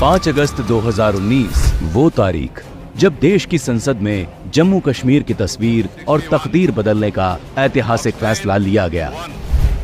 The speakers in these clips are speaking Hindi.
5 अगस्त 2019 वो तारीख जब देश की संसद में जम्मू कश्मीर की तस्वीर और तकदीर बदलने का ऐतिहासिक फैसला लिया गया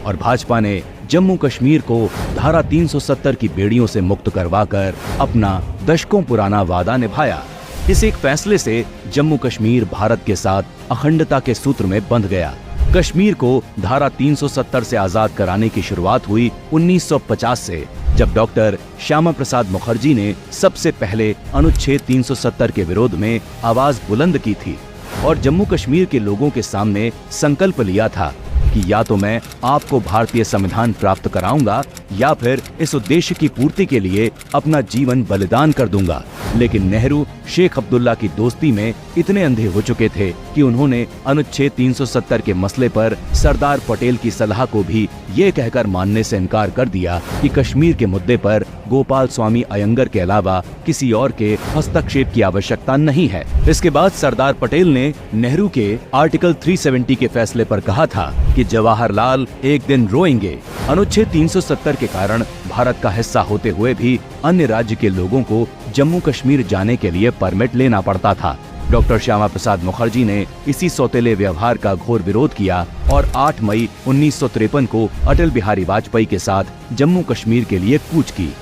और भाजपा ने जम्मू कश्मीर को धारा 370 की बेड़ियों से मुक्त करवाकर अपना दशकों पुराना वादा निभाया। इस एक फैसले से जम्मू कश्मीर भारत के साथ अखंडता के सूत्र में बंध गया। कश्मीर को धारा 370 से आजाद कराने की शुरुआत हुई 1950 से, जब डॉक्टर श्यामा प्रसाद मुखर्जी ने सबसे पहले अनुच्छेद 370 के विरोध में आवाज बुलंद की थी और जम्मू कश्मीर के लोगों के सामने संकल्प लिया था कि या तो मैं आपको भारतीय संविधान प्राप्त कराऊंगा या फिर इस उद्देश्य की पूर्ति के लिए अपना जीवन बलिदान कर दूंगा। लेकिन नेहरू शेख अब्दुल्ला की दोस्ती में इतने अंधे हो चुके थे कि उन्होंने अनुच्छेद 370 के मसले पर सरदार पटेल की सलाह को भी ये कहकर मानने से इनकार कर दिया कि कश्मीर के मुद्दे पर गोपाल स्वामी अयंगर के अलावा किसी और के हस्तक्षेप की आवश्यकता नहीं है। इसके बाद सरदार पटेल ने नेहरू के आर्टिकल 370 के फैसले पर कहा था कि जवाहरलाल एक दिन रोएंगे। अनुच्छेद 370 के कारण भारत का हिस्सा होते हुए भी अन्य राज्य के लोगों को जम्मू कश्मीर जाने के लिए परमिट लेना पड़ता था। डॉक्टर श्यामा प्रसाद मुखर्जी ने इसी सौतेले व्यवहार का घोर विरोध किया और 8 मई 1953 को अटल बिहारी वाजपेयी के साथ जम्मू कश्मीर के लिए कूच की।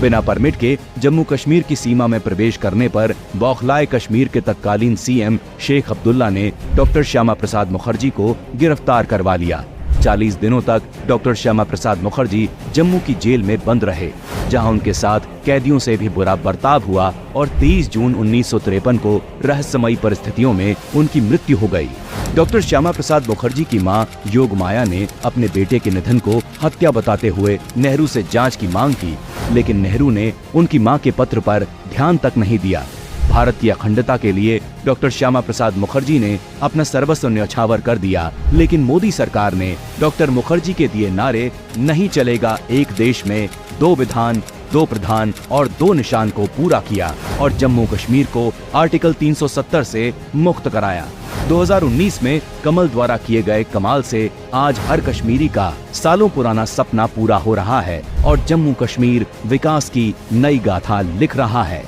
बिना परमिट के जम्मू कश्मीर की सीमा में प्रवेश करने पर बौखलाए कश्मीर के तत्कालीन सीएम शेख अब्दुल्ला ने डॉक्टर श्यामा प्रसाद मुखर्जी को गिरफ्तार करवा लिया। 40 दिनों तक डॉक्टर श्यामा प्रसाद मुखर्जी जम्मू की जेल में बंद रहे, जहां उनके साथ कैदियों से भी बुरा बर्ताव हुआ और 23 जून 1953 को रहस्यमयी परिस्थितियों में उनकी मृत्यु हो गई। डॉक्टर श्यामा प्रसाद मुखर्जी की मां योगमाया ने अपने बेटे के निधन को हत्या बताते हुए नेहरू से जांच की मांग की, लेकिन नेहरू ने उनकी मां के पत्र पर ध्यान तक नहीं दिया। भारत की अखंडता के लिए डॉक्टर श्यामा प्रसाद मुखर्जी ने अपना सर्वस्व न्यौछावर कर दिया, लेकिन मोदी सरकार ने डॉक्टर मुखर्जी के दिए नारे नहीं चलेगा एक देश में 2 विधान 2 प्रधान और 2 निशान को पूरा किया और जम्मू कश्मीर को आर्टिकल 370 से मुक्त कराया। 2019 में कमल द्वारा किए गए कमाल से आज हर कश्मीरी का सालों पुराना सपना पूरा हो रहा है और जम्मू कश्मीर विकास की नई गाथा लिख रहा है।